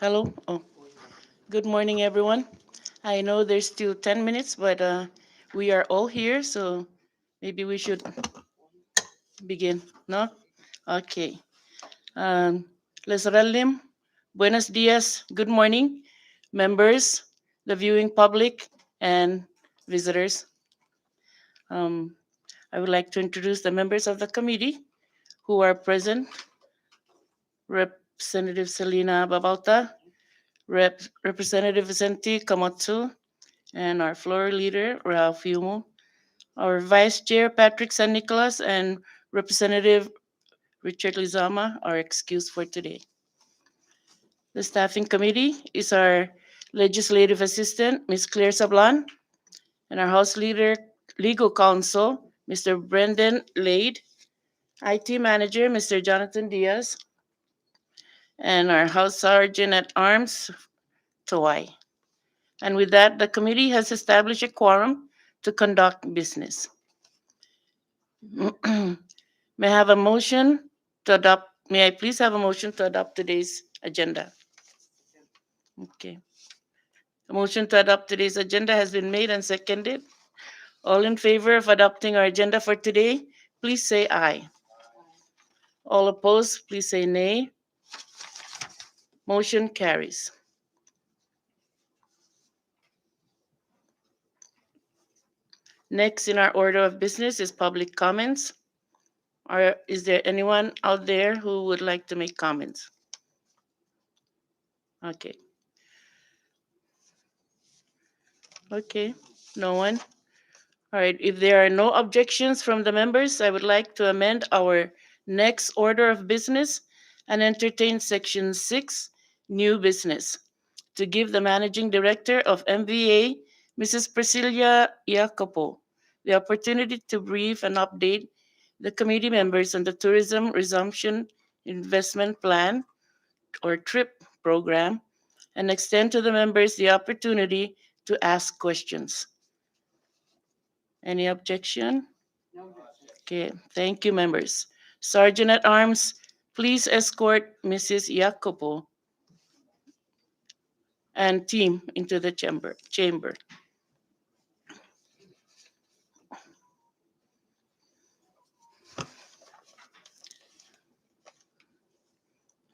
Hello. Oh, good morning, everyone. I know there's still 10 minutes, but we are all here, so maybe we should begin, ¿no? Okay. Um, Les Ralim, buenos dias, good morning, members, the viewing public, and visitors. Um, I would like to introduce the members of the committee who are present. Representative Selena Babauta, Representative Vicente Kamatsu, and our floor leader, Ralph Yumo, our vice chair, Patrick San Nicolas, and Representative Richard Lizama are excused for today. The staffing committee is our legislative assistant, Ms. Claire Sablan, and our House leader, legal counsel, Mr. Brendan Lade, IT manager, Mr. Jonathan Diaz, and our House sergeant at arms, Tawai. And with that, the committee has established a quorum to conduct business. May I have a motion to adopt? May I please have a motion to adopt today's agenda? Okay. A motion to adopt today's agenda has been made and seconded. All in favor of adopting our agenda for today, please say aye. All opposed, please say nay. Motion carries. Next in our order of business is public comments. Is there anyone out there who would like to make comments? Okay. Okay. No one? All right. If there are no objections from the members, I would like to amend our next order of business and entertain Section 6, new business, to give the Managing Director of MVA, Mrs. Priscilla Jacopo, the opportunity to brief and update the committee members on the Tourism Resumption Investment Plan or TRIP program and extend to the members the opportunity to ask questions. Any objection? Okay, thank you, members. Sergeant at Arms, please escort Mrs. Jacopo and team into the chamber.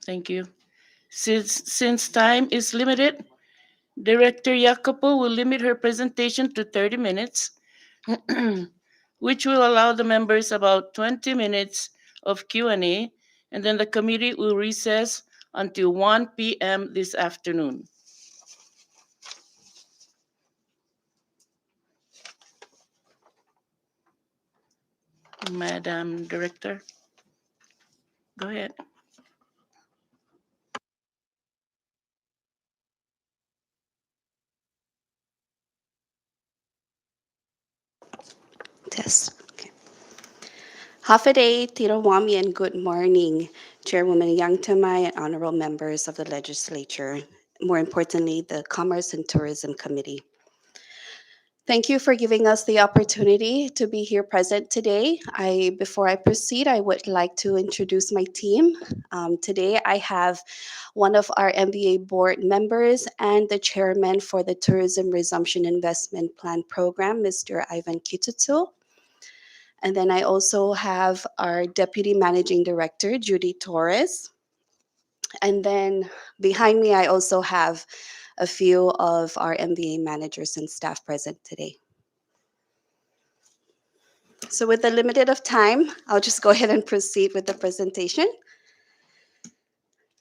Thank you. Since time is limited, Director Jacopo will limit her presentation to 30 minutes, which will allow the members about 20 minutes of Q&A, and then the committee will recess until 1 p.m. this afternoon. Madam Director, go ahead. Test. Okay. Half a day, Tito Wami, and good morning, Chairwoman Yang Tamai and honorable members of the legislature. More importantly, the Commerce and Tourism Committee. Thank you for giving us the opportunity to be here present today. Before I proceed, I would like to introduce my team. Today, I have one of our MBA board members and the chairman for the Tourism Resumption Investment Plan program, Mr. Ivan Kitutu. And then I also have our Deputy Managing Director, Judy Torres. And then behind me, I also have a few of our MBA managers and staff present today. So with the limited of time, I'll just go ahead and proceed with the presentation.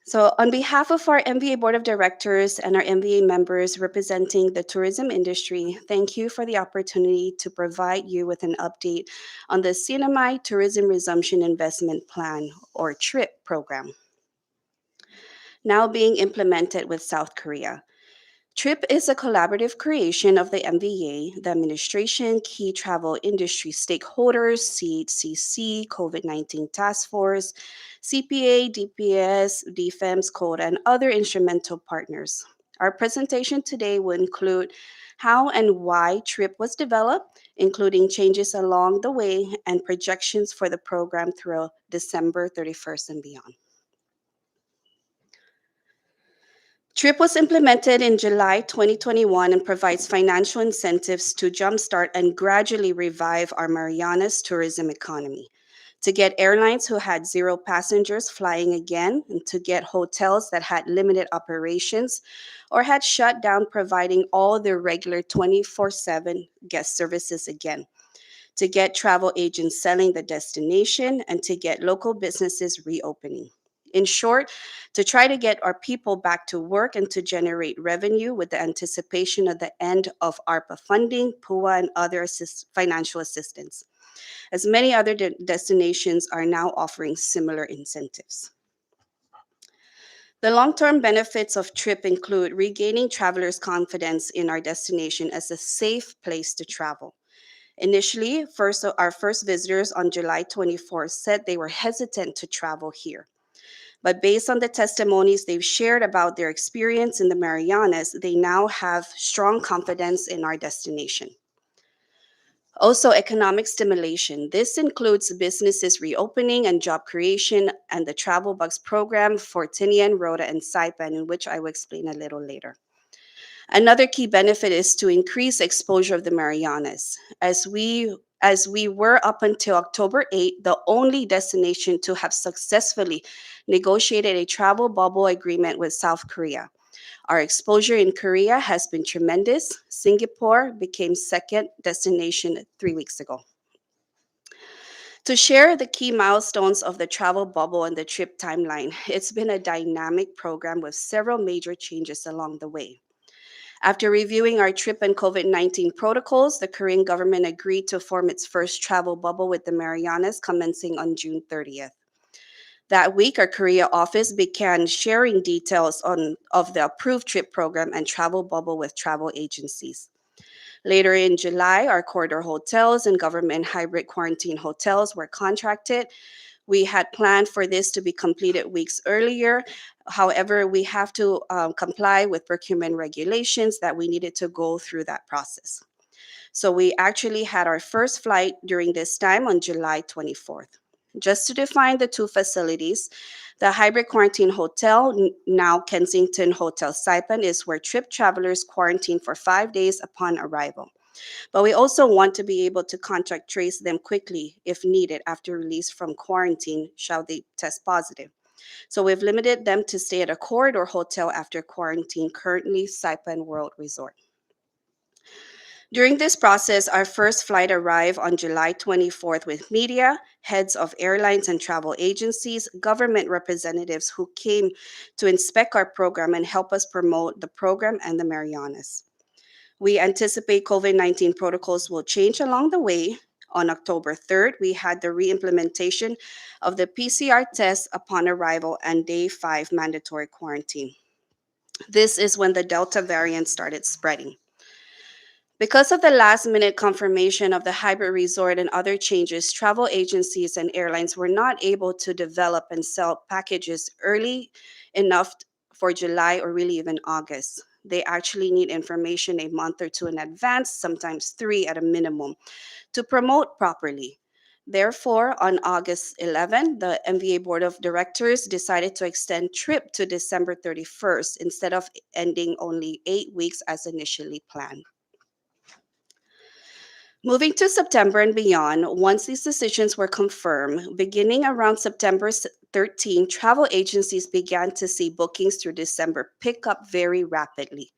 So on behalf of our MBA Board of Directors and our MBA members representing the tourism industry, thank you for the opportunity to provide you with an update on the CNMI Tourism Resumption Investment Plan, or TRIP program, now being implemented with South Korea. TRIP is a collaborative creation of the MVA, the administration, key travel industry stakeholders, CHCC, COVID-19 Task Force, CPA, DPS, DFEMS Code, and other instrumental partners. Our presentation today will include how and why TRIP was developed, including changes along the way and projections for the program through December 31st and beyond. TRIP was implemented in July 2021 and provides financial incentives to jumpstart and gradually revive our Marianas tourism economy. To get airlines who had zero passengers flying again, and to get hotels that had limited operations or had shut down providing all their regular 24/7 guest services again, to get travel agents selling the destination, and to get local businesses reopening. In short, to try to get our people back to work and to generate revenue with the anticipation of the end of ARPA funding, PUA, and other financial assistance, as many other destinations are now offering similar incentives. The long term benefits of TRIP include regaining travelers' confidence in our destination as a safe place to travel. Initially, our first visitors on July 24th said they were hesitant to travel here. But based on the testimonies they've shared about their experience in the Marianas, they now have strong confidence in our destination. Also, economic stimulation. This includes businesses reopening and job creation and the Travel Bucks program for Tinian, Rota, and Saipan, in which I will explain a little later. Another key benefit is to increase exposure of the Marianas. As we were up until October 8th, the only destination to have successfully negotiated a travel bubble agreement with South Korea. Our exposure in Korea has been tremendous. Singapore became second destination 3 weeks ago. To share the key milestones of the travel bubble and the trip timeline, it's been a dynamic program with several major changes along the way. After reviewing our trip and COVID 19 protocols, the Korean government agreed to form its first travel bubble with the Marianas commencing on June 30th. That week, our Korea office began sharing details of the approved trip program and travel bubble with travel agencies. Later in July, our corridor hotels and government hybrid quarantine hotels were contracted. We had planned for this to be completed weeks earlier. However, we have to comply with procurement regulations that we needed to go through that process. So we actually had our first flight during this time on July 24th. Just to define the two facilities, the hybrid quarantine hotel, now Kensington Hotel Saipan, is where trip travelers quarantine for 5 days upon arrival. But we also want to be able to contact trace them quickly if needed after release from quarantine, shall they test positive. So we've limited them to stay at a corridor hotel after quarantine, currently Saipan World Resort. During this process, our first flight arrived on July 24th with media, heads of airlines and travel agencies, government representatives who came to inspect our program and help us promote the program and the Marianas. We anticipate COVID 19 protocols will change along the way. On October 3rd, we had the re-implementation of the PCR test upon arrival and day 5 mandatory quarantine. This is when the Delta variant started spreading. Because of the last minute confirmation of the hybrid resort and other changes, travel agencies and airlines were not able to develop and sell packages early enough for July or really even August. They actually need information a month or two in advance, sometimes three at a minimum, to promote properly. Therefore, on August 11, the MVA Board of Directors decided to extend TRIP to December 31st instead of ending only 8 weeks as initially planned. Moving to September and beyond, once these decisions were confirmed, beginning around September 13, travel agencies began to see bookings through December pick up very rapidly.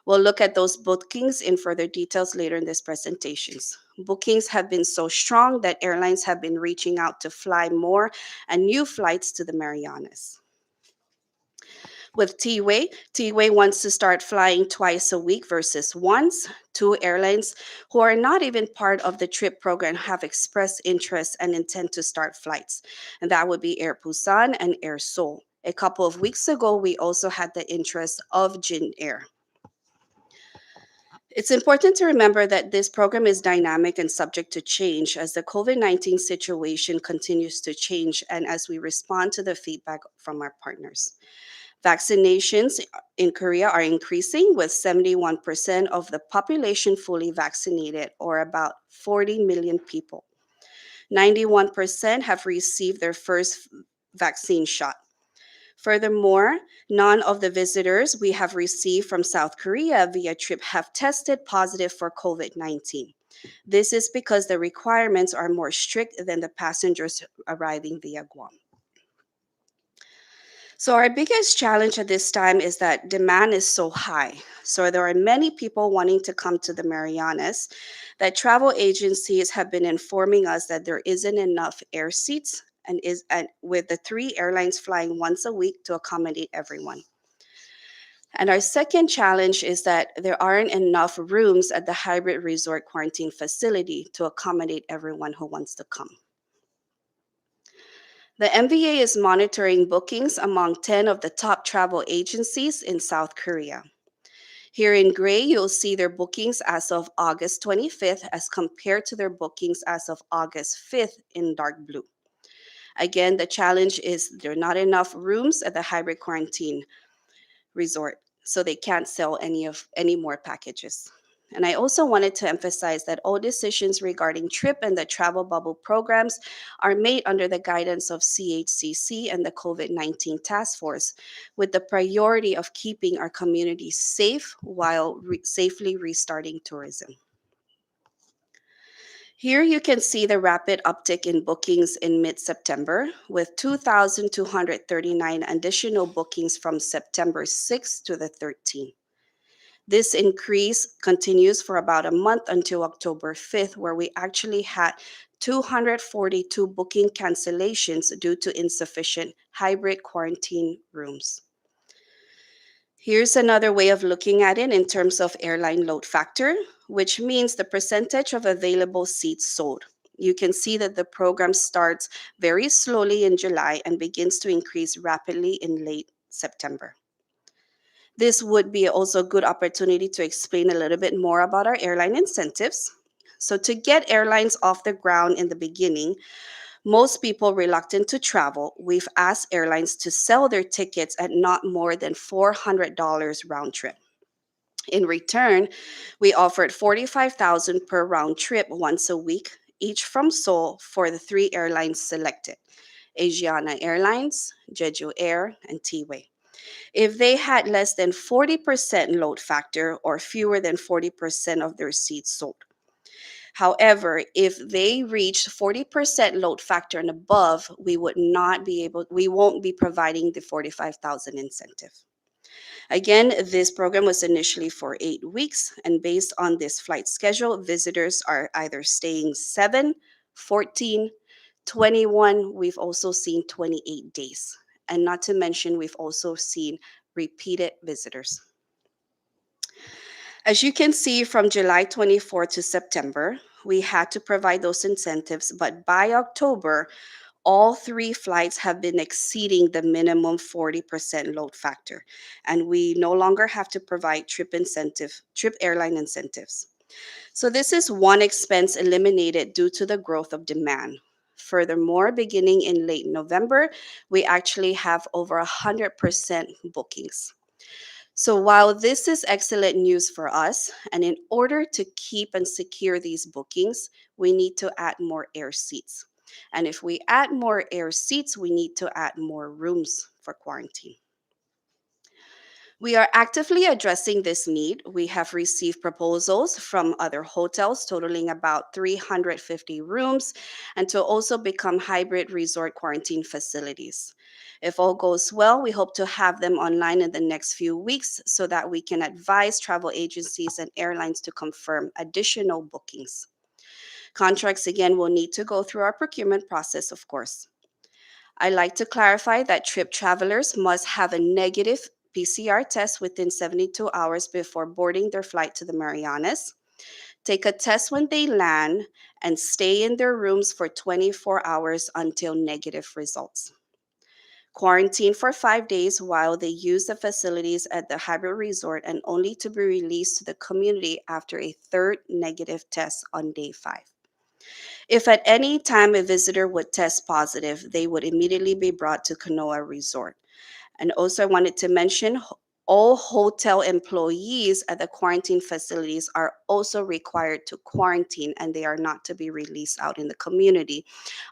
We'll look at those bookings in further details later in this presentations. Bookings have been so strong that airlines have been reaching out to fly more and new flights to the Marianas. With T-Way wants to start flying twice a week versus once. Two airlines who are not even part of the trip program have expressed interest and intend to start flights, and that would be Air Busan and Air Seoul. A couple of weeks ago, we also had the interest of Jin Air. It's important to remember that this program is dynamic and subject to change as the COVID 19 situation continues to change and as we respond to the feedback from our partners. Vaccinations in Korea are increasing, with 71% of the population fully vaccinated, or about 40 million people. 91% have received their first vaccine shot. Furthermore, none of the visitors we have received from South Korea via trip have tested positive for COVID 19. This is because the requirements are more strict than the passengers arriving via Guam. So, our biggest challenge at this time is that demand is so high. So, there are many people wanting to come to the Marianas that travel agencies have been informing us that there isn't enough air seats and with the three airlines flying once a week to accommodate everyone. And our second challenge is that there aren't enough rooms at the hybrid resort quarantine facility to accommodate everyone who wants to come. The MVA is monitoring bookings among 10 of the top travel agencies in South Korea. Here in gray, you'll see their bookings as of August 25th as compared to their bookings as of August 5th in dark blue. Again, the challenge is there are not enough rooms at the hybrid quarantine resort, so they can't sell any more packages. And I also wanted to emphasize that all decisions regarding trip and the travel bubble programs are made under the guidance of CHCC and the COVID-19 task force, with the priority of keeping our communities safe while safely restarting tourism. Here you can see the rapid uptick in bookings in mid-September, with 2,239 additional bookings from September 6th to the 13th. This increase continues for about a month until October 5th, where we actually had 242 booking cancellations due to insufficient hybrid quarantine rooms. Here's another way of looking at it in terms of airline load factor, which means the percentage of available seats sold. You can see that the program starts very slowly in July and begins to increase rapidly in late September. This would be also a good opportunity to explain a little bit more about our airline incentives. So, to get airlines off the ground in the beginning, most people reluctant to travel, we've asked airlines to sell their tickets at not more than $400 round trip. In return, we offered $45,000 per round trip once a week, each from Seoul for the three airlines selected: Asiana Airlines, Jeju Air, and T-Way. If they had less than 40% load factor or fewer than 40% of their seats sold. However, if they reached 40% load factor and above, we won't be providing the 45,000 incentive. Again, this program was initially for 8 weeks, and based on this flight schedule, visitors are either staying 7, 14, 21. We've also seen 28 days. And not to mention, we've also seen repeated visitors. As you can see, from July 24 to September, we had to provide those incentives, but by October, all three flights have been exceeding the minimum 40% load factor, and we no longer have to provide trip airline incentives. So this is one expense eliminated due to the growth of demand. Furthermore, beginning in late November, we actually have over 100% bookings. So while this is excellent news for us, and in order to keep and secure these bookings, we need to add more air seats. And if we add more air seats, we need to add more rooms for quarantine. We are actively addressing this need. We have received proposals from other hotels totaling about 350 rooms and to also become hybrid resort quarantine facilities. If all goes well, we hope to have them online in the next few weeks so that we can advise travel agencies and airlines to confirm additional bookings. Contracts again will need to go through our procurement process, of course. I like to clarify that trip travelers must have a negative PCR test within 72 hours before boarding their flight to the Marianas, take a test when they land, and stay in their rooms for 24 hours until negative results. Quarantine for 5 days while they use the facilities at the hybrid resort, and only to be released to the community after a third negative test on day 5. If at any time a visitor would test positive, they would immediately be brought to Kanoa Resort. And also, I wanted to mention all hotel employees at the quarantine facilities are also required to quarantine, and they are not to be released out in the community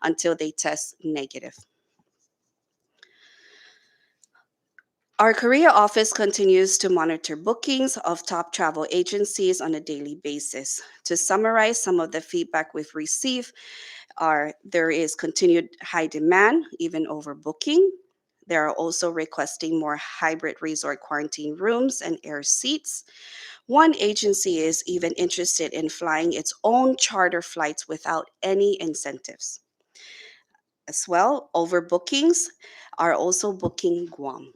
until they test negative. Our Korea office continues to monitor bookings of top travel agencies on a daily basis. To summarize some of the feedback we've received, there is continued high demand, even overbooking. They are also requesting more hybrid resort quarantine rooms and air seats. One agency is even interested in flying its own charter flights without any incentives. As well, overbookings are also booking Guam.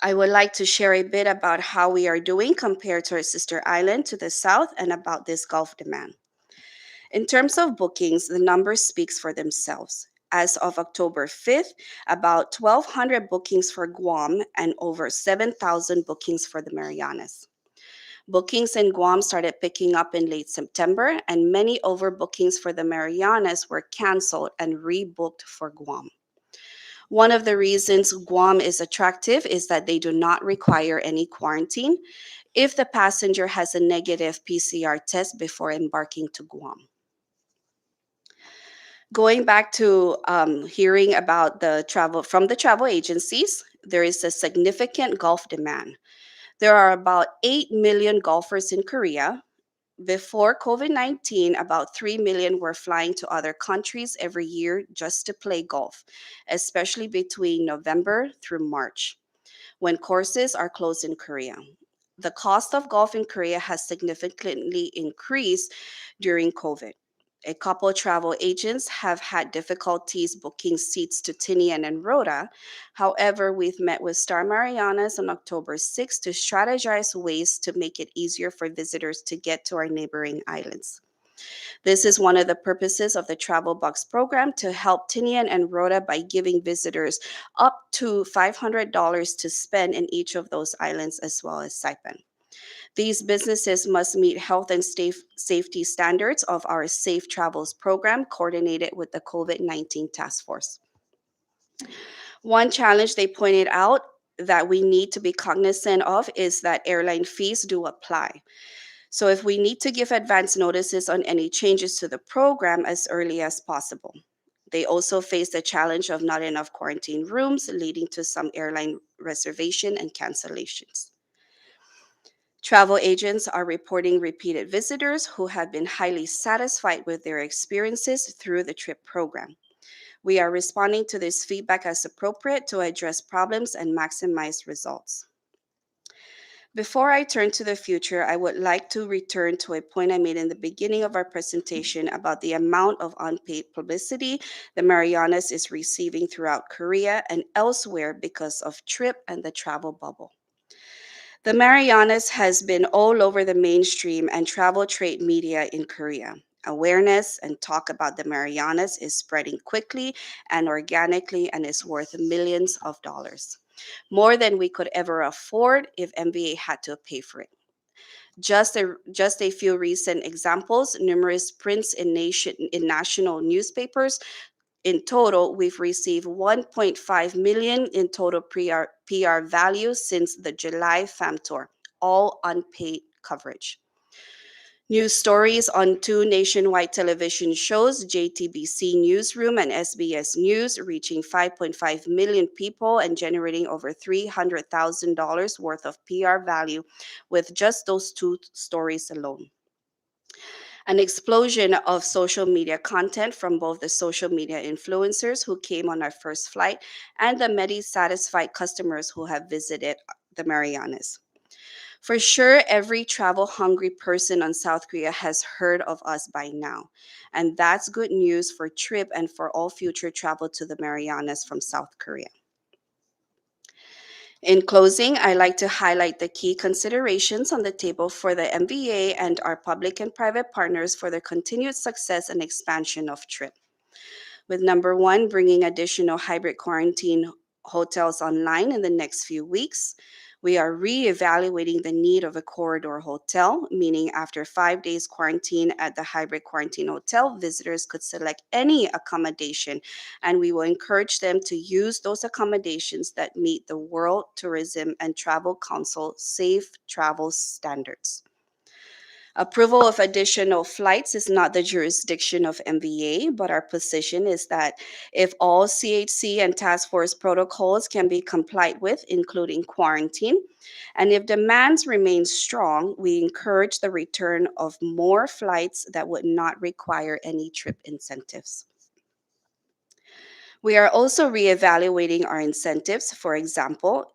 I would like to share a bit about how we are doing compared to our sister island to the south and about this Gulf demand. In terms of bookings, the numbers speaks for themselves. As of October 5th, about 1,200 bookings for Guam and over 7,000 bookings for the Marianas. Bookings in Guam started picking up in late September, and many overbookings for the Marianas were canceled and rebooked for Guam. One of the reasons Guam is attractive is that they do not require any quarantine if the passenger has a negative PCR test before embarking to Guam. Going back to hearing about the travel from the travel agencies, there is a significant golf demand. There are about 8 million golfers in Korea. Before COVID 19, about 3 million were flying to other countries every year just to play golf, especially between November through March, when courses are closed in Korea. The cost of golf in Korea has significantly increased during COVID. A couple travel agents have had difficulties booking seats to Tinian and Rhoda. However, we've met with Star Marianas on October 6th to strategize ways to make it easier for visitors to get to our neighboring islands. This is one of the purposes of the Travel Box program to help Tinian and Rhoda by giving visitors up to $500 to spend in each of those islands as well as Saipan. These businesses must meet health and safety standards of our Safe Travels program coordinated with the COVID 19 task force. One challenge they pointed out that we need to be cognizant of is that airline fees do apply. So, if we need to give advance notices on any changes to the program as early as possible. They also face the challenge of not enough quarantine rooms, leading to some airline reservation and cancellations. Travel agents are reporting repeated visitors who have been highly satisfied with their experiences through the trip program. We are responding to this feedback as appropriate to address problems and maximize results. Before I turn to the future, I would like to return to a point I made in the beginning of our presentation about the amount of unpaid publicity the Marianas is receiving throughout Korea and elsewhere because of TRIP and the travel bubble. The Marianas has been all over the mainstream and travel trade media in Korea. Awareness and talk about the Marianas is spreading quickly and organically and is worth millions of dollars, more than we could ever afford if MBA had to pay for it. Just a few recent examples, numerous prints in national newspapers. In total, we've received 1.5 million in total PR value since the July FAM tour, all unpaid coverage. News stories on two nationwide television shows, JTBC Newsroom and SBS News, reaching 5.5 million people and generating over $300,000 worth of PR value with just those two stories alone. An explosion of social media content from both the social media influencers who came on our first flight and the many satisfied customers who have visited the Marianas. For sure, every travel hungry person on South Korea has heard of us by now. And that's good news for Trip and for all future travel to the Marianas from South Korea. In closing, I like to highlight the key considerations on the table for the MBA and our public and private partners for the continued success and expansion of TRIP. With number one, bringing additional hybrid quarantine hotels online in the next few weeks. We are reevaluating the need of a corridor hotel, meaning after 5 days quarantine at the hybrid quarantine hotel, visitors could select any accommodation, and we will encourage them to use those accommodations that meet the World Tourism and Travel Council Safe Travel standards. Approval of additional flights is not the jurisdiction of MVA, but our position is that if all CHC and task force protocols can be complied with, including quarantine, and if demands remain strong, we encourage the return of more flights that would not require any trip incentives. We are also reevaluating our incentives. For example,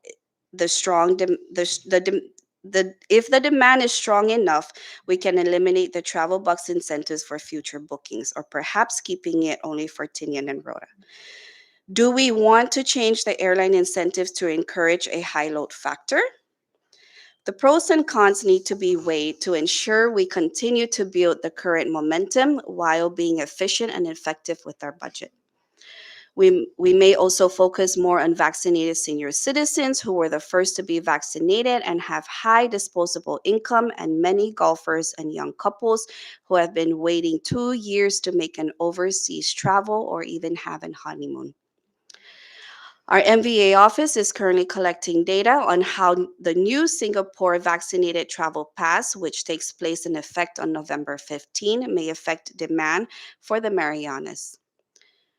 the strong dem- the, dem- the if the demand is strong enough, we can eliminate the travel box incentives for future bookings, or perhaps keeping it only for Tinian and Rota. Do we want to change the airline incentives to encourage a high load factor? The pros and cons need to be weighed to ensure we continue to build the current momentum while being efficient and effective with our budget. We may also focus more on vaccinated senior citizens who were the first to be vaccinated and have high disposable income, and many golfers and young couples who have been waiting 2 years to make an overseas travel or even have an honeymoon. Our MVA office is currently collecting data on how the new Singapore vaccinated travel pass, which takes place in effect on November 15, may affect demand for the Marianas.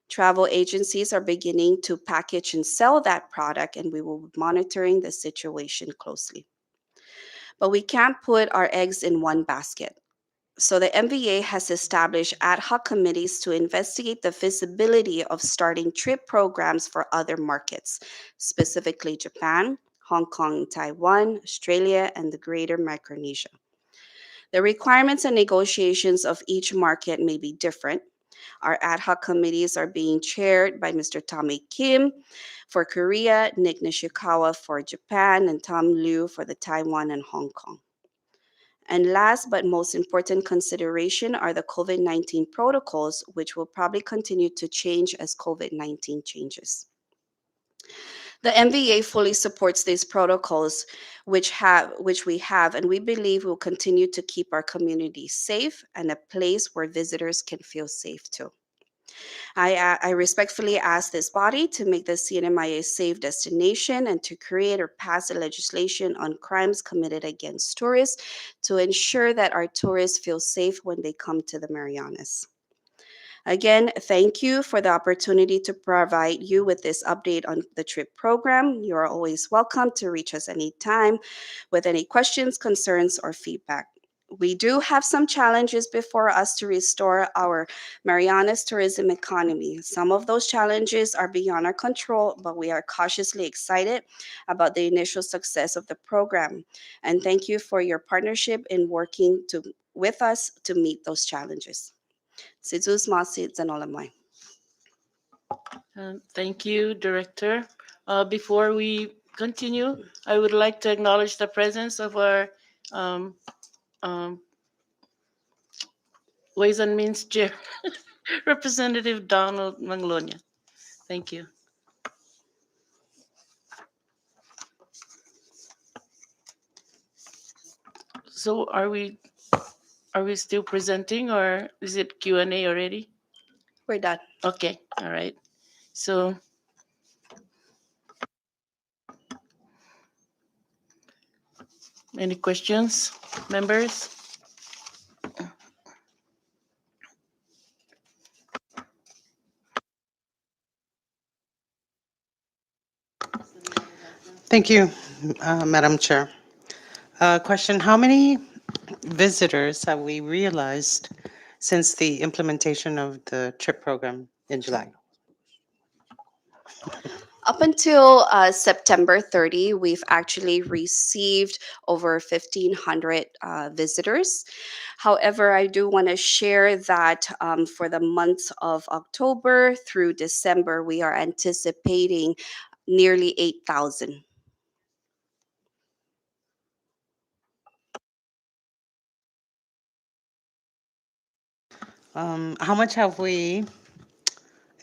Travel agencies are beginning to package and sell that product, and we will be monitoring the situation closely. But we can't put our eggs in one basket. So the MVA has established ad hoc committees to investigate the feasibility of starting trip programs for other markets, specifically Japan, Hong Kong, Taiwan, Australia, and the Greater Micronesia. The requirements and negotiations of each market may be different. Our ad hoc committees are being chaired by Mr. Tommy Kim for Korea, Nick Nishikawa for Japan, and Tom Liu for the Taiwan and Hong Kong. And last but most important consideration are the COVID 19 protocols, which will probably continue to change as COVID 19 changes. The MVA fully supports these protocols, which we have, and we believe will continue to keep our community safe and a place where visitors can feel safe too. I respectfully ask this body to make the CNMI a safe destination and to create or pass a legislation on crimes committed against tourists to ensure that our tourists feel safe when they come to the Marianas. Again, thank you for the opportunity to provide you with this update on the trip program. You are always welcome to reach us anytime with any questions, concerns, or feedback. We do have some challenges before us to restore our Marianas tourism economy. Some of those challenges are beyond our control, but we are cautiously excited about the initial success of the program. And thank you for your partnership in working with us to meet those challenges. Sizus Masit Zanolamai. Thank you, Director. Before we continue, I would like to acknowledge the presence of our um, um, Ways and Means Chair, Representative Donald Manglonia. Thank you. So are we still presenting, or is it Q&A already? We're done. Okay, all right. So any questions, members? Thank you, Madam Chair. Question, how many visitors have we realized since the implementation of the trip program in July? Up until September 30, we've actually received over 1,500 visitors. However, I do want to share that for the months of October through December, we are anticipating nearly 8,000. How much have we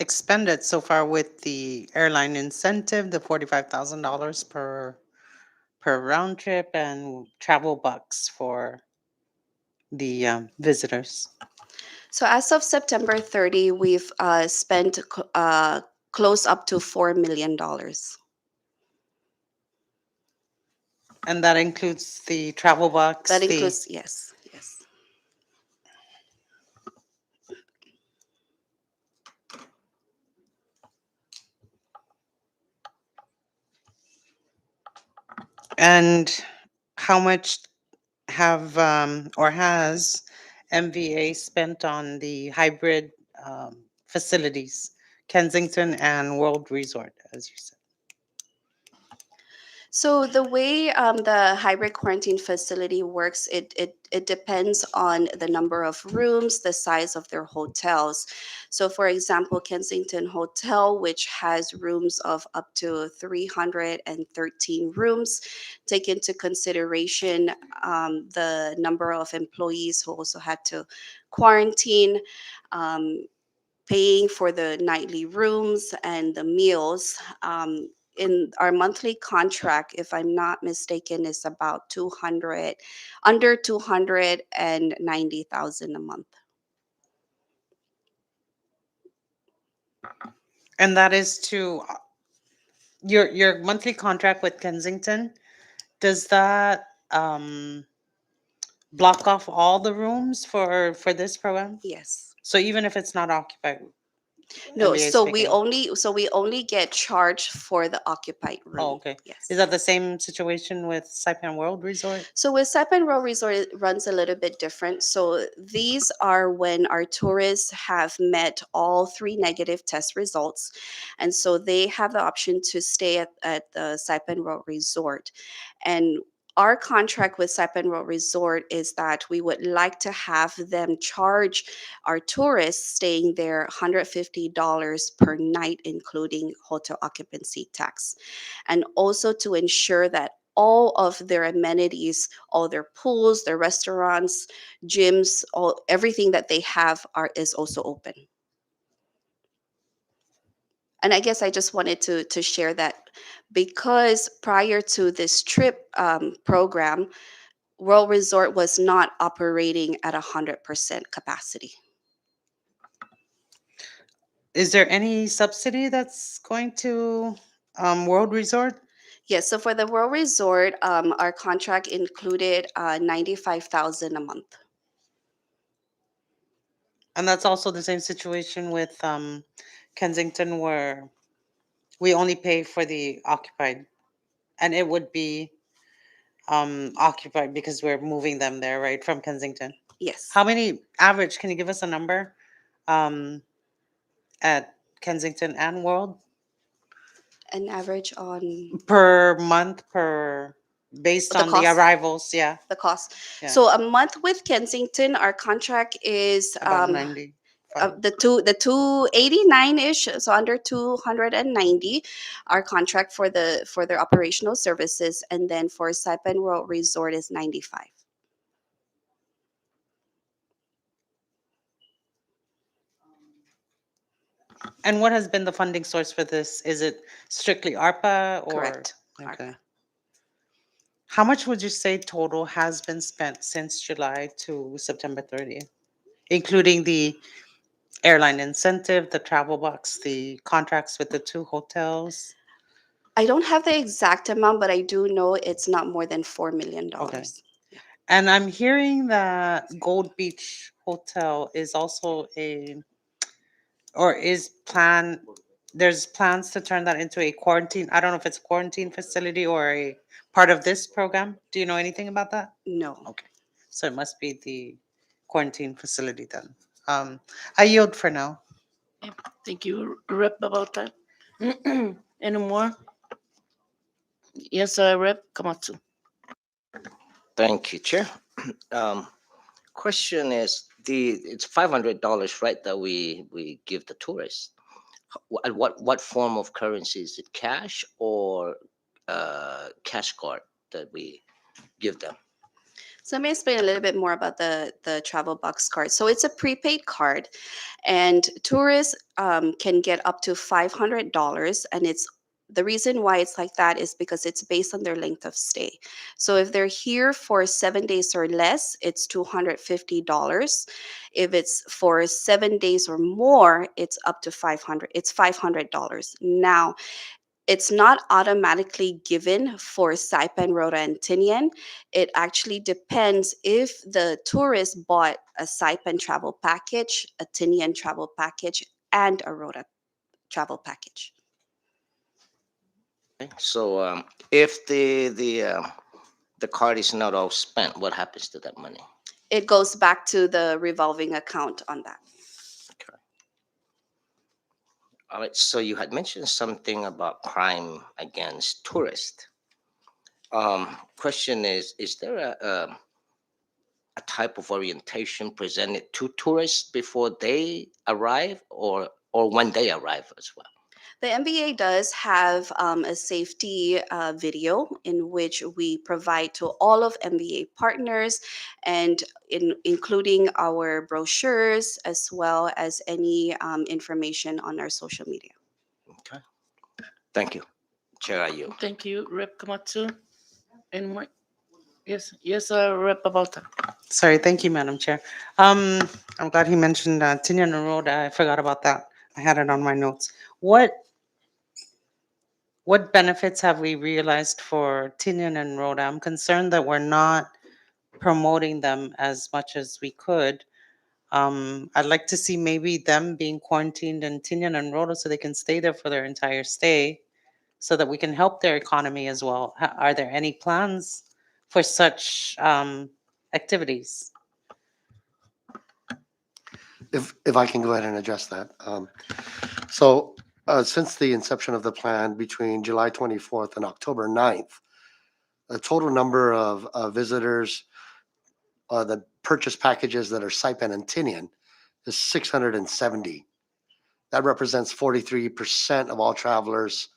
expended so far with the airline incentive, the $45,000 per round trip, and travel bucks for the visitors? So as of September 30, we've spent close up to $4 million. And that includes the travel bucks, That the includes, yes, yes. And how much have or has MVA spent on the hybrid facilities, Kensington and World Resort, as you said? So the way the hybrid quarantine facility works, it depends on the number of rooms, the size of their hotels. So for example, Kensington Hotel, which has rooms of up to 313 rooms, take into consideration the number of employees who also had to quarantine. Um, Paying for the nightly rooms and the meals. In our monthly contract, if I'm not mistaken, is about 200, under 290,000 a month. And that is to your monthly contract with Kensington. Does that block off all the rooms for this program? Yes. So even if it's not occupied, No, MBA is so we picking up. only so we only get charged for the occupied Oh, room. okay. Is Yes. that the same situation with Saipan World Resort? So with Saipan Row Resort, it runs a little bit different. So these are when our tourists have met all three negative test results. And so they have the option to stay at the Saipan Row Resort. And our contract with Saipan Row Resort is that we would like to have them charge our tourists staying there $150 per night, including hotel occupancy tax, and also to ensure that all of their amenities, all their pools, their restaurants, gyms, all everything that they have are is also open. And I guess I just wanted to share that because prior to this trip program, World Resort was not operating at 100% capacity. Is there any subsidy that's going to World Resort? Yes, so for the World Resort, our contract included 95,000 a month. And that's also the same situation with Kensington, where we only pay for the occupied, and it would be occupied because we're moving them there, right, from Kensington. Yes, How many average? Can you give us a number um, at Kensington and World an average on per month per based the on the cost. arrivals? Yeah, The cost. yeah, So a month with Kensington, our contract is about 95. the 289 ish, so under 290. Our contract for their operational services, and then for Saipan World Resort is 95. And what has been the funding source for this? Is it strictly ARPA or? Correct. ARPA. Okay. How much would you say total has been spent since July to September 30th, including the airline incentive, the travel box, the contracts with the two hotels? I don't have the exact amount, but I do know it's not more than Okay. $4 million. Yeah. And I'm hearing that Gold Beach Hotel is also or is there's plans to turn that into a quarantine. I don't know if it's a quarantine facility or a part of this program. Do you know anything about that? No. Okay. So it must be the quarantine facility then. I yield for now. Thank you, Rep, about that. Any more? Yes, Rep Komatsu. Thank you, Chair. Um, Question is it's $500, right? That we give the tourists. And what form of currency is it? Cash or cash card that we give them? So let me explain a little bit more about the travel box card. So it's a prepaid card, and tourists can get up to $500, and it's the reason why it's like that is because it's based on their length of stay. So if they're here for 7 days or less, it's $250. If it's for 7 days or more, it's up to 500. It's $500. Now, it's not automatically given for Saipan, Rota, and Tinian. It actually depends if the tourist bought a Saipan travel package, a Tinian travel package, and a Rota travel package. Okay. So if the card is not all spent, what happens to that money? It goes back to the revolving account on that. Okay. All right. So you had mentioned something about crime against tourists. Question is there a type of orientation presented to tourists before they arrive, or when they arrive as well? The MBA does have a safety video in which we provide to all of MBA partners, and including our brochures as well as any information on our social media. Okay. Thank you. Chair, are you? Thank you, Rep Komatsu. Any more? Yes, yes, Rep Abalta. Sorry, thank you, Madam Chair. I'm glad he mentioned Tinian and Rhoda. I forgot about that. I had it on my notes. What benefits have we realized for Tinian and Rhoda? I'm concerned that we're not promoting them as much as we could. I'd like to see maybe them being quarantined in Tinian and Rhoda so they can stay there for their entire stay, so that we can help their economy as well. Are there any plans for such activities? If I can go ahead and address that. So since the inception of the plan between July 24th and October 9th, the total number of visitors, the purchase packages that are Saipan and Tinian is 670. That represents 43% of all travelers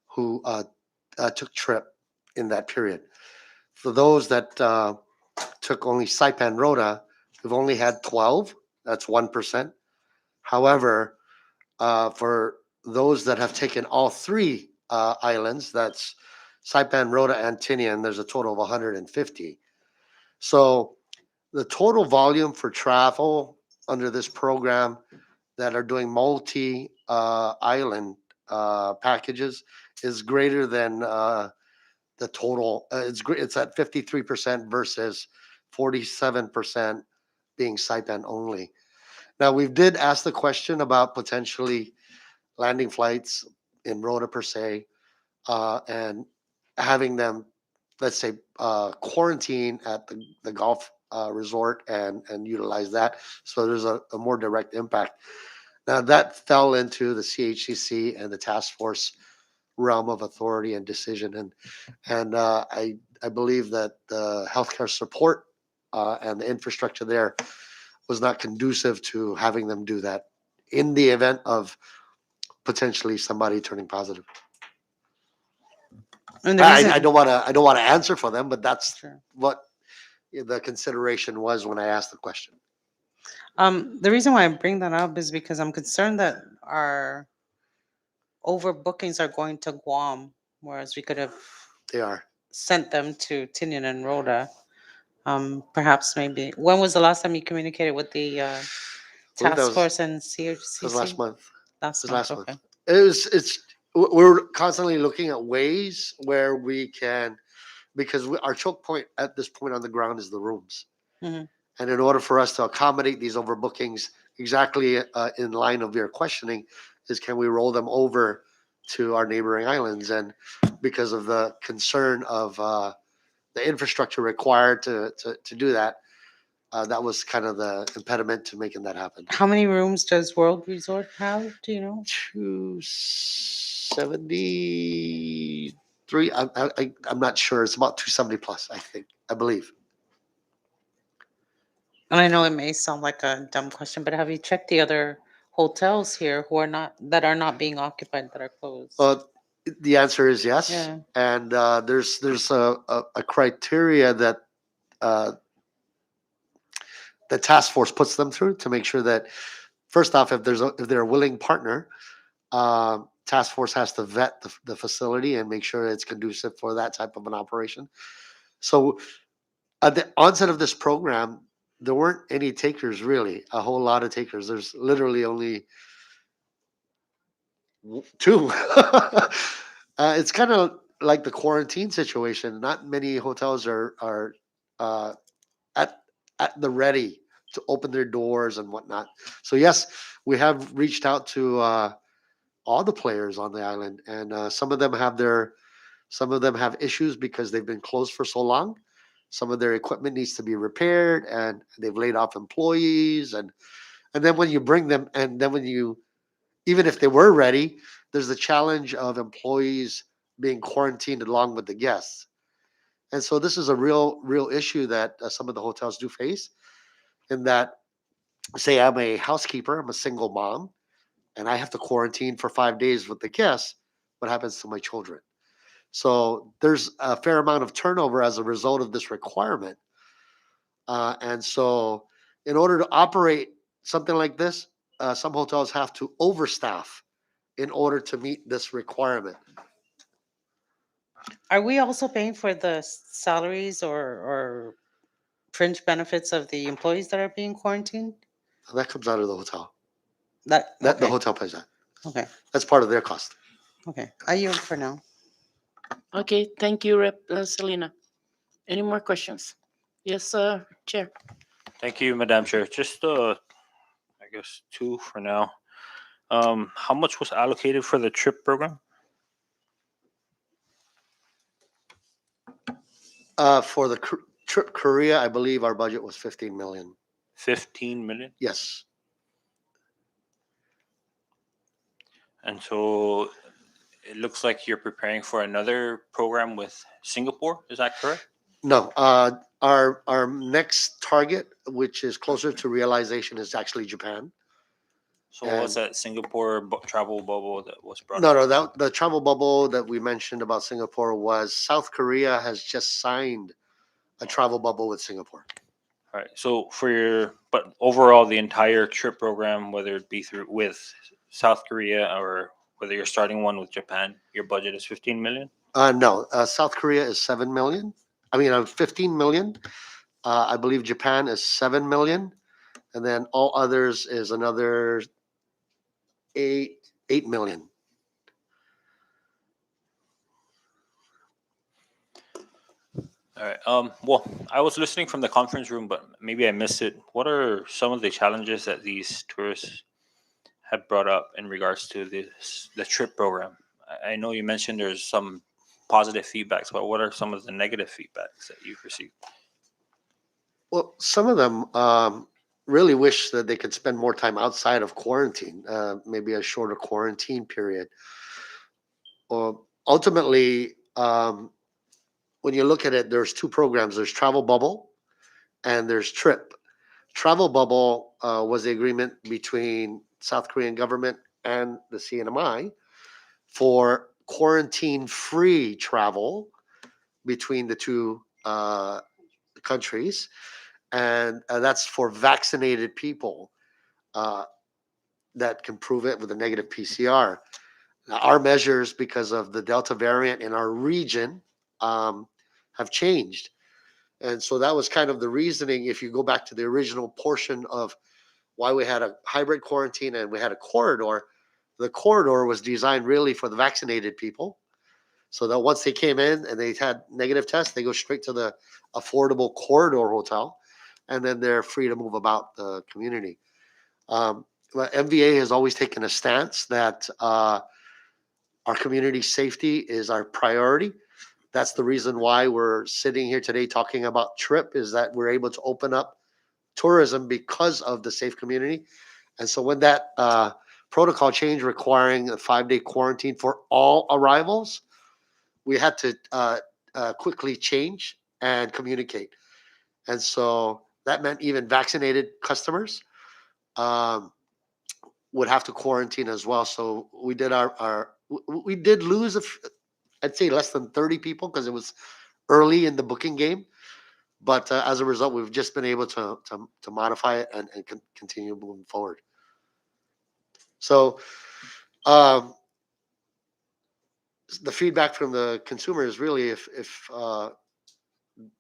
who took trip in that period. For those that took only Saipan Rhoda, we've only had 12. That's 1%. However, for those that have taken all three islands, that's Saipan, Rhoda, and Tinian, there's a total of 150. So the total volume for travel under this program that are doing multi island packages is greater than the total. It's at 53% versus 47% being Saipan only. Now, we did ask the question about potentially landing flights in Rota per se, and having them, let's say, quarantine at the golf resort and utilize that. So there's a more direct impact. Now, that fell into the CHCC and the task force realm of authority and decision. And I believe that the healthcare support and the infrastructure there was not conducive to having them do that in the event of potentially somebody turning positive. And the I, reason, I don't want to answer for them, but that's Sure. what the consideration was when I asked the question. The reason why I bring that up is because I'm concerned that our overbookings are going to Guam, whereas we could have They are. sent them to Tinian and Rhoda. Perhaps maybe. When was the last time you communicated with the I believe task force and that was last CHCC? month. Last It was month, last month. okay. We're constantly looking at ways where we can, because our choke point at this point on the ground is the rooms. Mhm. And in order for us to accommodate these overbookings, exactly in line of your questioning, is can we roll them over to our neighboring islands? And because of the concern of the infrastructure required to do that, that was kind of the impediment to making that happen. How many rooms does World Resort have? Do you know? 273. I'm not sure. It's about 270 plus, I believe. And I know it may sound like a dumb question, but have you checked the other hotels here who are not that are not being occupied that are closed? The answer is yes. Yeah. And there's a criteria that uh, the task force puts them through to make sure that, first off, if they're a willing partner, task force has to vet the facility and make sure it's conducive for that type of an operation. So at the onset of this program, there weren't any takers really, a whole lot of takers. There's literally only two. It's kind of like the quarantine situation. Not many hotels are uh, at at the ready to open their doors and whatnot. So yes, we have reached out to all the players on the island, and some of them have their Some of them have issues because they've been closed for so long. Some of their equipment needs to be repaired, and they've laid off employees. And then when you bring them, and then when you, even if they were ready, there's the challenge of employees being quarantined along with the guests. And so this is a real issue that some of the hotels do face. In that, say I'm a housekeeper, I'm a single mom, and I have to quarantine for 5 days with the guests. What happens to my children? So there's a fair amount of turnover as a result of this requirement. And so, in order to operate something like this, some hotels have to overstaff in order to meet this requirement. Are we also paying for the salaries or fringe benefits of the employees that are being quarantined? So that comes out of the hotel. That That the okay, hotel pays that. okay, That's part of their cost. okay. I yield for now. Okay, thank you, Rep. Selena. Any more questions? Yes, Chair. Thank you, Madam Chair. Just, I guess, two for now. How much was allocated for the trip program? For the trip Korea, I believe our budget was 15 million. 15 million. Yes. And so it looks like you're preparing for another program with Singapore. Is that correct? No. Our next target, which is closer to realization, is actually Japan. So what's that Singapore travel bubble that was brought No, up? no, that the travel bubble that we mentioned about Singapore was South Korea has just signed a travel bubble with Singapore. All right. So but overall, the entire trip program, whether it be through with South Korea or whether you're starting one with Japan, your budget is 15 million. No, South Korea is 7 million. I mean, 15 million. I believe Japan is 7 million, and then all others is another 8 million. All right. Well, I was listening from the conference room, but maybe I missed it. What are some of the challenges that these tourists have brought up in regards to the trip program? I know you mentioned there's some positive feedbacks, but what are some of the negative feedbacks that you've received? Well, some of them really wish that they could spend more time outside of quarantine, maybe a shorter quarantine period. Or ultimately, when you look at it, there's two programs. There's Travel Bubble and there's TRIP. Travel Bubble was the agreement between South Korean government and the CNMI for quarantine-free travel between the two countries, and that's for vaccinated people uh, that can prove it with a negative PCR. Now, our measures, because of the Delta variant in our region, have changed. And so that was kind of the reasoning. If you go back to the original portion of why we had a hybrid quarantine and we had a corridor, the corridor was designed really for the vaccinated people. So that once they came in and they had negative tests, they go straight to the affordable corridor hotel, and then they're free to move about the community. But MVA has always taken a stance that our community safety is our priority. That's the reason why we're sitting here today talking about TRIP, is that we're able to open up tourism because of the safe community. And so when that protocol change requiring a 5-day quarantine for all arrivals, we had to quickly change and communicate. And so that meant even vaccinated customers would have to quarantine as well. So we did we did lose I'd say less than 30 people because it was early in the booking game. But as a result, we've just been able to modify it and continue moving forward. So the feedback from the consumer is really if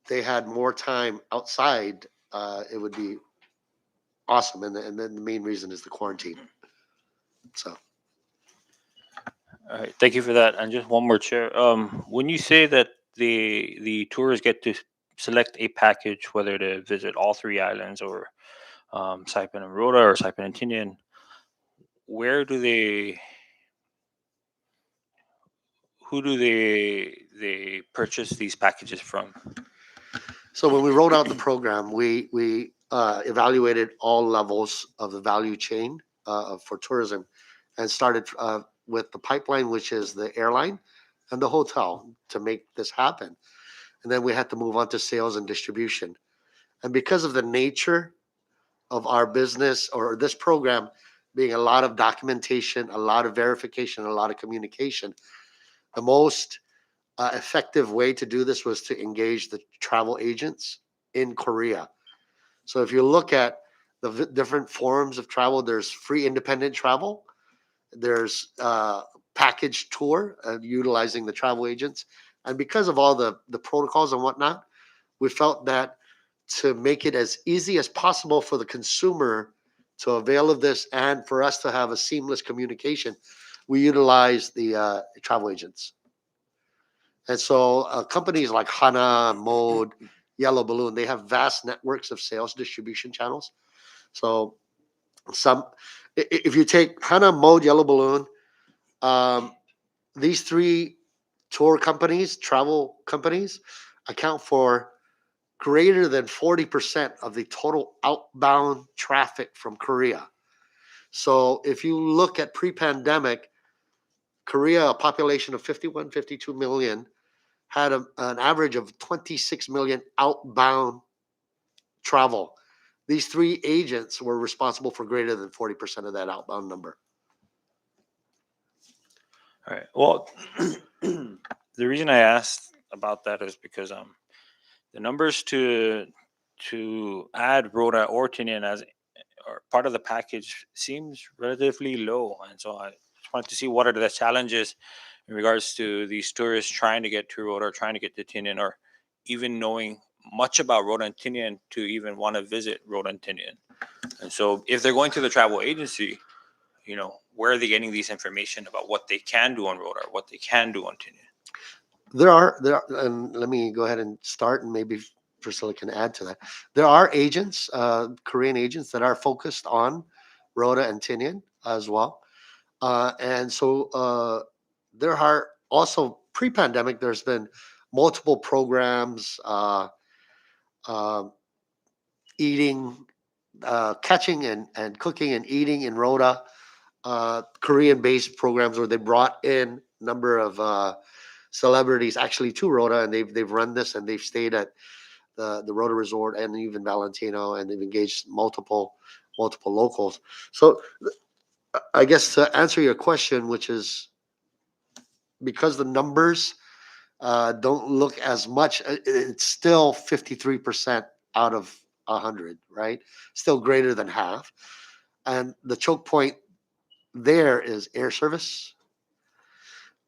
they had more time outside, it would be awesome. And then the main reason is the quarantine. So. All right, thank you for that. And just one more, Chair. When you say that the tourists get to select a package, whether to visit all three islands or Saipan and Rota or Saipan and Tinian, where do they? who do they purchase these packages from? So when we rolled out the program, we evaluated all levels of the value chain for tourism, and started with the pipeline, which is the airline and the hotel, to make this happen. And then we had to move on to sales and distribution. And because of the nature of our business or this program being a lot of documentation, a lot of verification, a lot of communication, the most effective way to do this was to engage the travel agents in Korea. So if you look at the different forms of travel, there's free independent travel, there's package tour, utilizing the travel agents. And because of all the protocols and whatnot, we felt that to make it as easy as possible for the consumer to avail of this and for us to have a seamless communication, we utilize the travel agents. And so companies like Hana, Mode, Yellow Balloon, they have vast networks of sales distribution channels. So some, if you take Hana, Mode, Yellow Balloon, um, these three tour companies, travel companies, account for greater than 40% of the total outbound traffic from Korea. So if you look at pre-pandemic, Korea, a population of 51, 52 million, had an average of 26 million outbound travel. These three agents were responsible for greater than 40% of that outbound number. All right. Well, the reason I asked about that is because the numbers to add Rhoda or Tinian as or part of the package seems relatively low, and so I just wanted to see what are the challenges in regards to these tourists trying to get to Rhoda, or trying to get to Tinian, or even knowing much about Rhoda and Tinian to even want to visit Rhoda and Tinian. And so, if they're going to the travel agency, where are they getting these information about what they can do on Rhoda or what they can do on Tinian? There are, and let me go ahead and start, and maybe Priscilla can add to that. There are agents, Korean agents, that are focused on Rhoda and Tinian as well. And so there are also pre-pandemic, there's been multiple programs, uh, eating, catching and cooking and eating in Rhoda, Korean-based programs where they brought in a number of celebrities actually to Rhoda, and they've run this, and they've stayed at the Rhoda Resort and even Valentino, and they've engaged multiple locals. So I guess to answer your question, which is because the numbers don't look as much, it's still 53% out of 100, right? Still greater than half. And the choke point there is air service.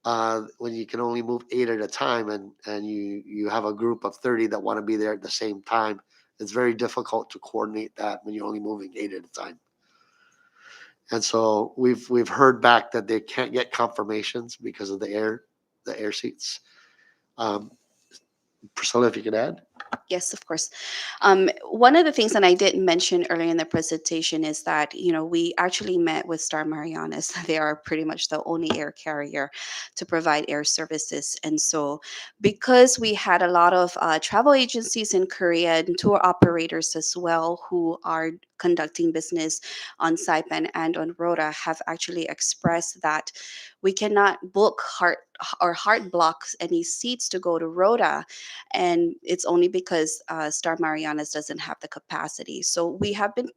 When you can only move 8 at a time, and you have a group of 30 that want to be there at the same time, it's very difficult to coordinate that when you're only moving 8 at a time. And so we've heard back that they can't get confirmations because of the air seats. Um, Priscilla, if you could add. Yes, of course. One of the things that I didn't mention earlier in the presentation is that, we actually met with Star Marianas. They are pretty much the only air carrier to provide air services. And so because we had a lot of travel agencies in Korea and tour operators as well who are conducting business on Saipan and on Rota have actually expressed that we cannot book hard blocks any seats to go to Rota, and it's only because Star Marianas doesn't have the capacity. So we have been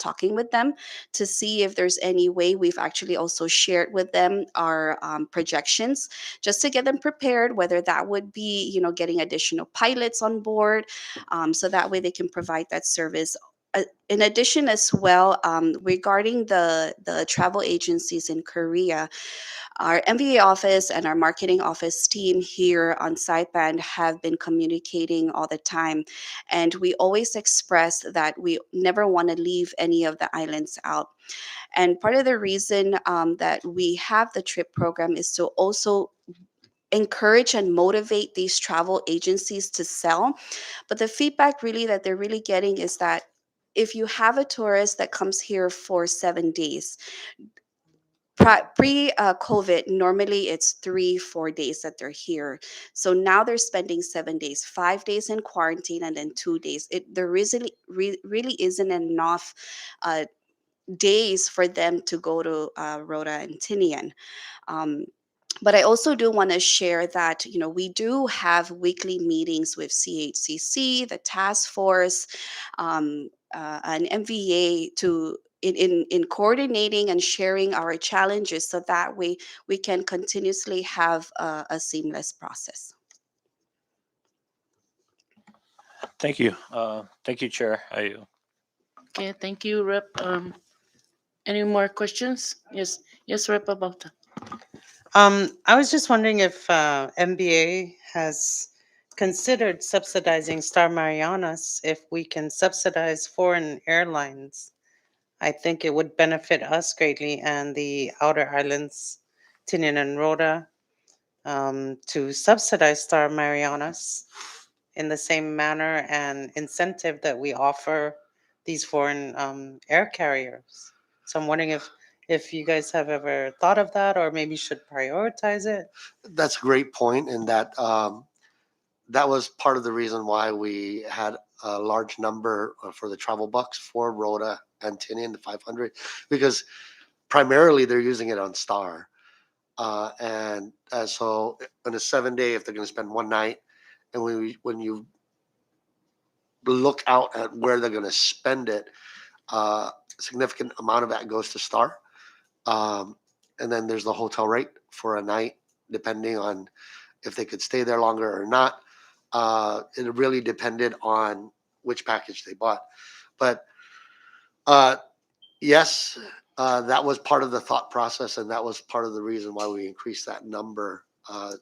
talking with them to see if there's any way. We've actually also shared with them our projections just to get them prepared, whether that would be, getting additional pilots on board, so that way they can provide that service. In addition, as well, regarding the travel agencies in Korea, our MBA office and our marketing office team here on Saipan have been communicating all the time. And we always express that we never want to leave any of the islands out. And part of the reason that we have the trip program is to also encourage and motivate these travel agencies to sell. But the feedback really that they're really getting is that if you have a tourist that comes here for 7 days, COVID, normally it's 3-4 days that they're here. So now they're spending 7 days, 5 days in quarantine, and then 2 days. There really isn't enough uh, days for them to go to Rhoda and Tinian. Um, but I also do want to share that we do have weekly meetings with CHCC, the task force, an MVA to in coordinating and sharing our challenges, so that way we can continuously have a seamless process. Thank you, Chair. Okay, thank you, Rep. Any more questions? Yes, yes, Rep Abauta. I was just wondering if MBA has considered subsidizing Star Marianas, if we can subsidize foreign airlines. I think it would benefit us greatly and the outer islands, Tinian and Rhoda, to subsidize Star Marianas in the same manner and incentive that we offer these foreign air carriers. So I'm wondering if you guys have ever thought of that, or maybe should prioritize it. That's a great point, and that was part of the reason why we had a large number for the travel bucks for Rhoda and Tinian, the 500, because primarily they're using it on Star. And so in a 7 day, if they're going to spend one night, and when you look out at where they're going to spend it, significant amount of that goes to Star. And then there's the hotel rate for a night, depending on if they could stay there longer or not. It really depended on which package they bought. But yes, that was part of the thought process, and that was part of the reason why we increased that number,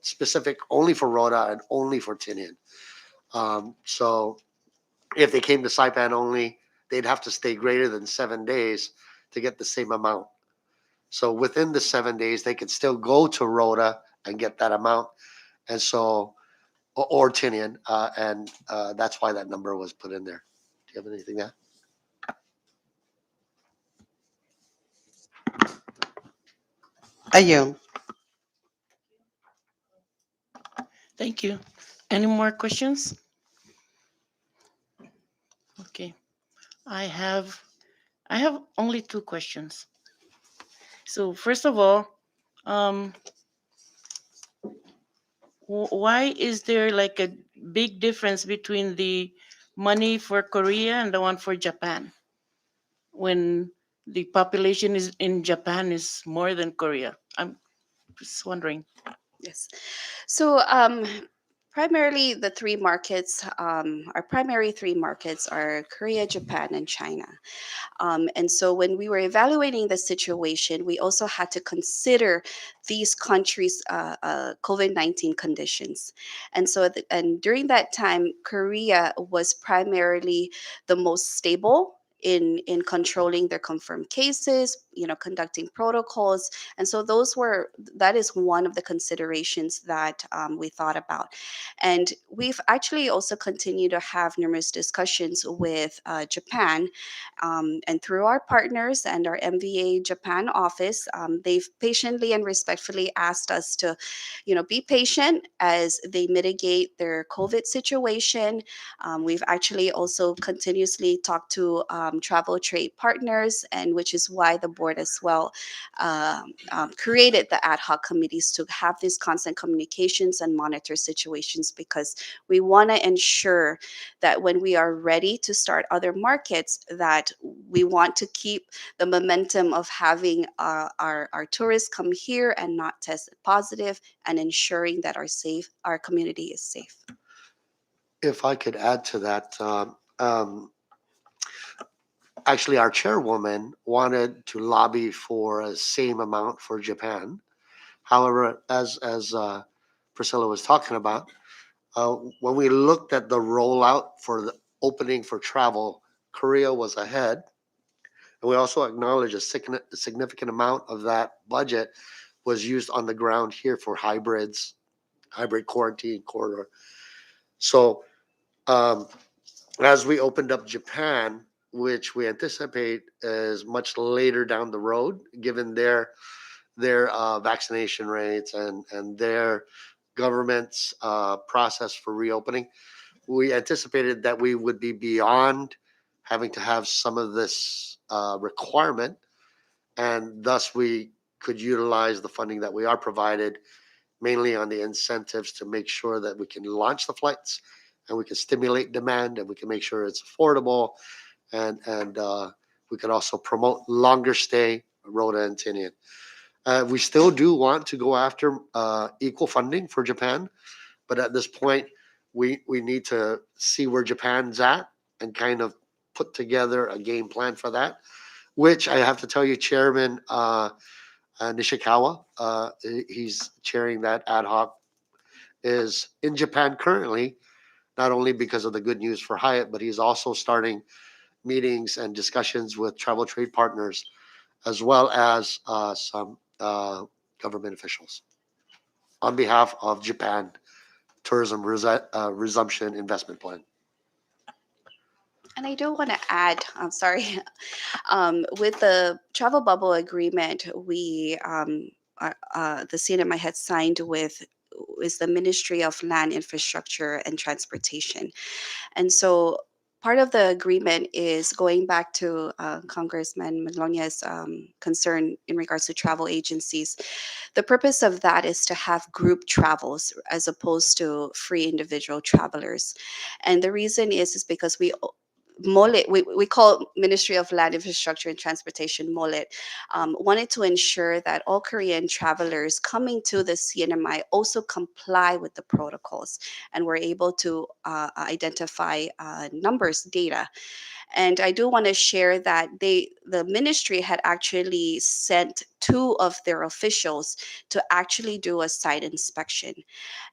specific only for Rhoda and only for Tinian. So if they came to Saipan only, they'd have to stay greater than 7 days to get the same amount. So within the 7 days, they could still go to Rhoda and get that amount, and so or Tinian, and that's why that number was put in there. Do you have anything there? Ayun. Thank you. Any more questions? Okay. I have only two questions. So first of all, um, why is there like a big difference between the money for Korea and the one for Japan, when the population is in Japan is more than Korea? I'm just wondering. Yes. So primarily the three markets, our primary three markets are Korea, Japan, and China. And so when we were evaluating the situation, we also had to consider these countries' COVID-19 conditions. And so, and during that time, Korea was primarily the most stable in controlling their confirmed cases, conducting protocols. And so that is one of the considerations that we thought about. And we've actually also continued to have numerous discussions with Japan, and through our partners and our MVA Japan office. They've patiently and respectfully asked us to, be patient as they mitigate their COVID situation. We've actually also continuously talked to travel trade partners, and which is why the board as well created the ad hoc committees to have these constant communications and monitor situations, because we want to ensure that when we are ready to start other markets, that we want to keep the momentum of having our tourists come here and not test positive, and ensuring that our community is safe. If I could add to that, actually, our chairwoman wanted to lobby for a same amount for Japan. However, as Priscilla was talking about, when we looked at the rollout for the opening for travel, Korea was ahead. And we also acknowledge a significant amount of that budget was used on the ground here for hybrid quarantine corridor. So as we opened up Japan, which we anticipate is much later down the road, given their vaccination rates and their government's process for reopening, we anticipated that we would be beyond having to have some of this requirement, and thus we could utilize the funding that we are provided mainly on the incentives to make sure that we can launch the flights and we can stimulate demand and we can make sure it's affordable, and we can also promote longer stay Rhoda and Tinian. We still do want to go after equal funding for Japan, but at this point, we need to see where Japan's at and kind of put together a game plan for that. Which I have to tell you, Chairman Nishikawa, he's chairing that ad hoc, is in Japan currently, not only because of the good news for Hyatt, but he's also starting meetings and discussions with travel trade partners as well as some government officials on behalf of Japan Tourism Resumption Investment Plan. And I do want to add, I'm sorry, with the travel bubble agreement, the CNMI had signed with is the Ministry of Land Infrastructure and Transportation. And so part of the agreement is going back to Congressman Melonia's concern in regards to travel agencies. The purpose of that is to have group travels as opposed to free individual travelers. And the reason is because MOLIT, we call Ministry of Land Infrastructure and Transportation MOLIT, wanted to ensure that all Korean travelers coming to the CNMI also comply with the protocols and were able to identify numbers, data. And I do want to share that the ministry had actually sent two of their officials to actually do a site inspection,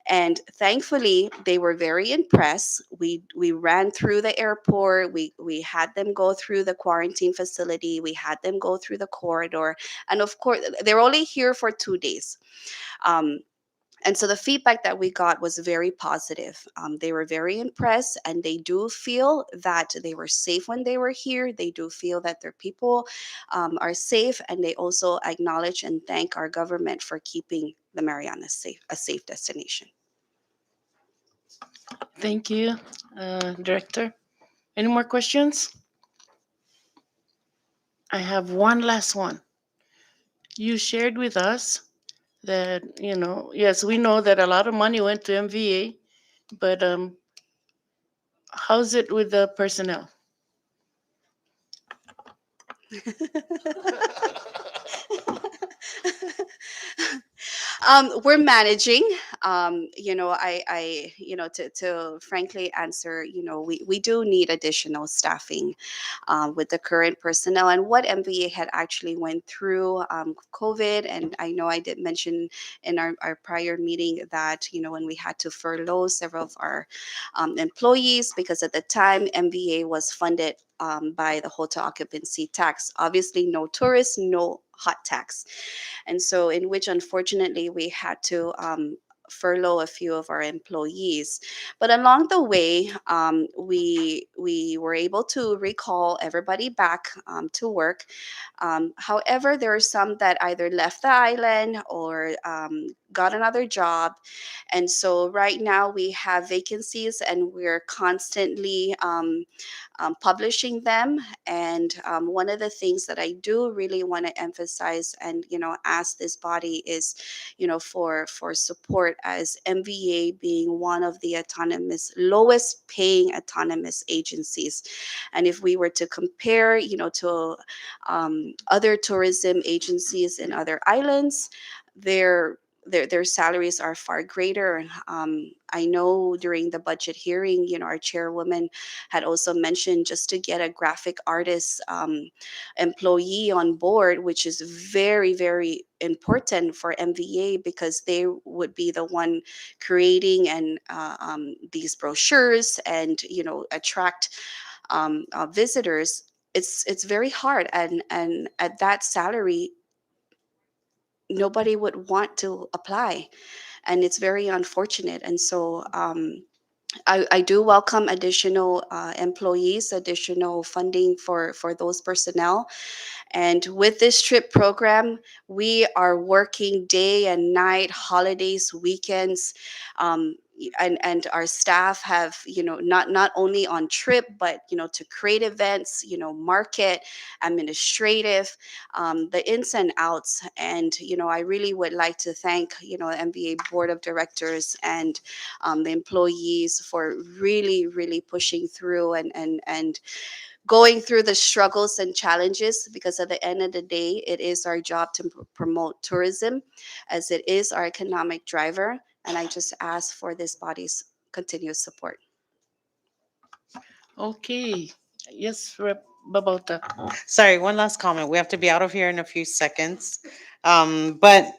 and thankfully they were very impressed. We ran through the airport, we had them go through the quarantine facility, we had them go through the corridor, and of course they're only here for 2 days. um, and so the feedback that we got was very positive. They were very impressed, and they do feel that they were safe when they were here. They do feel that their people are safe, and they also acknowledge and thank our government for keeping the Marianas safe, a safe destination. Thank you, Director. Any more questions? I have one last one. You shared with us that, yes, we know that a lot of money went to MVA, but how's it with the personnel? We're managing. To frankly answer, we do need additional staffing with the current personnel and what MVA had actually went through COVID. And I know I did mention in our prior meeting that, when we had to furlough several of our employees, because at the time MVA was funded by the hotel occupancy tax. Obviously, no tourists, no hot tax. And so in which unfortunately we had to furlough a few of our employees. But along the way, we were able to recall everybody back to work. However, there are some that either left the island or got another job. And so right now we have vacancies, and we're constantly publishing them. And one of the things that I do really want to emphasize and ask this body is, for support, as MVA being one of the autonomous lowest paying autonomous agencies. And if we were to compare, to other tourism agencies in other islands, their their salaries are far greater. I know during the budget hearing, our chairwoman had also mentioned just to get a graphic artist employee on board, which is very, very important for MVA, because they would be the one creating and these brochures and attract visitors. It's very hard, and at that salary nobody would want to apply, and it's very unfortunate. And so I do welcome additional employees, additional funding for those personnel. And with this trip program, we are working day and night, holidays, weekends. And our staff have, not only on trip, but, to create events, market, administrative, the ins and outs. And, I really would like to thank, MBA Board of Directors and the employees for really, really pushing through and going through the struggles and challenges, because at the end of the day, it is our job to promote tourism, as it is our economic driver. And I just ask for this body's continuous support. Okay. Yes, Rep Babauta. Sorry, one last comment. We have to be out of here in a few seconds. But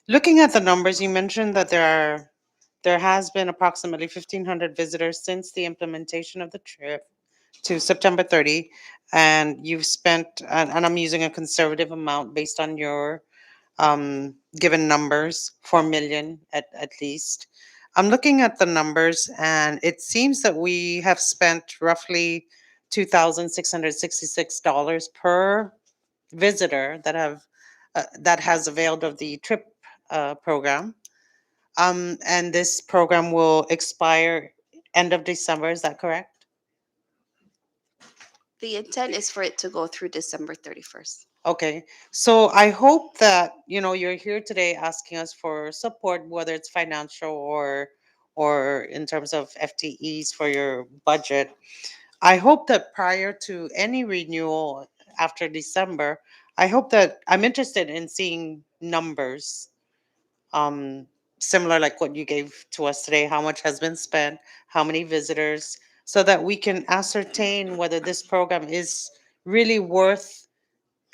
looking at the numbers, you mentioned that there has been approximately 1,500 visitors since the implementation of the trip to September 30, and you've spent, and I'm using a conservative amount based on your given numbers, 4 million at least. I'm looking at the numbers, and it seems that we have spent roughly $2,666 per visitor that has availed of the trip program. And this program will expire end of December. Is that correct? The intent is for it to go through December 31st. Okay, so I hope that you're here today asking us for support, whether it's financial or in terms of FTEs for your budget. I hope that prior to any renewal after December, I hope that I'm interested in seeing numbers, um, similar like what you gave to us today, how much has been spent, how many visitors, so that we can ascertain whether this program is really worth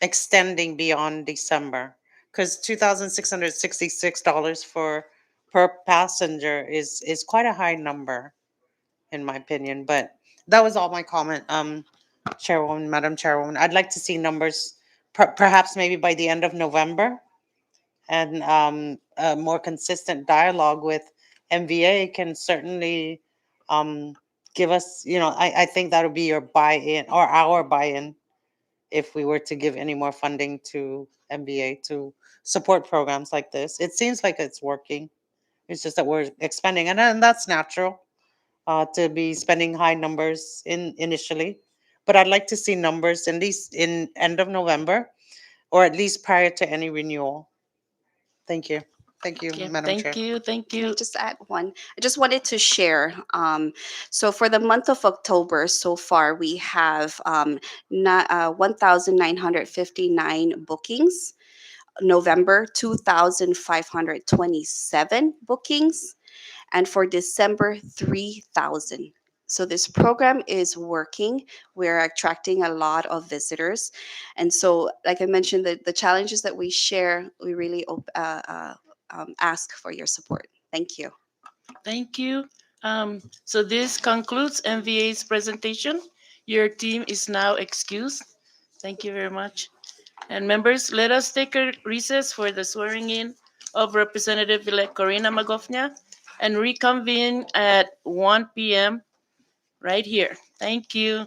extending beyond December. Because $2,666 for per passenger is quite a high number in my opinion. But that was all my comment. Chairwoman, Madam Chairwoman, I'd like to see numbers, perhaps maybe by the end of November, and a more consistent dialogue with MVA can certainly um, give us. I think that would be your buy-in or our buy-in if we were to give any more funding to MVA to support programs like this. It seems like it's working. It's just that we're expanding, and that's natural to be spending high numbers in initially. But I'd like to see numbers at least in end of November or at least prior to any renewal. Thank you. Thank you, Okay. Madam Thank Chair. you. Thank Can I you. just add one? I just wanted to share. So for the month of October, so far we have 1,959 bookings. November, 2,527 bookings, and for December, 3,000. So this program is working. We're attracting a lot of visitors. And so, like I mentioned, the challenges that we share, we really ask for your support. Thank you. Thank you. So this concludes MVA's presentation. Your team is now excused. Thank you very much. And members, let us take a recess for the swearing in of Representative-elect Corina Magofnia and reconvene at 1 p.m. right here. Thank you.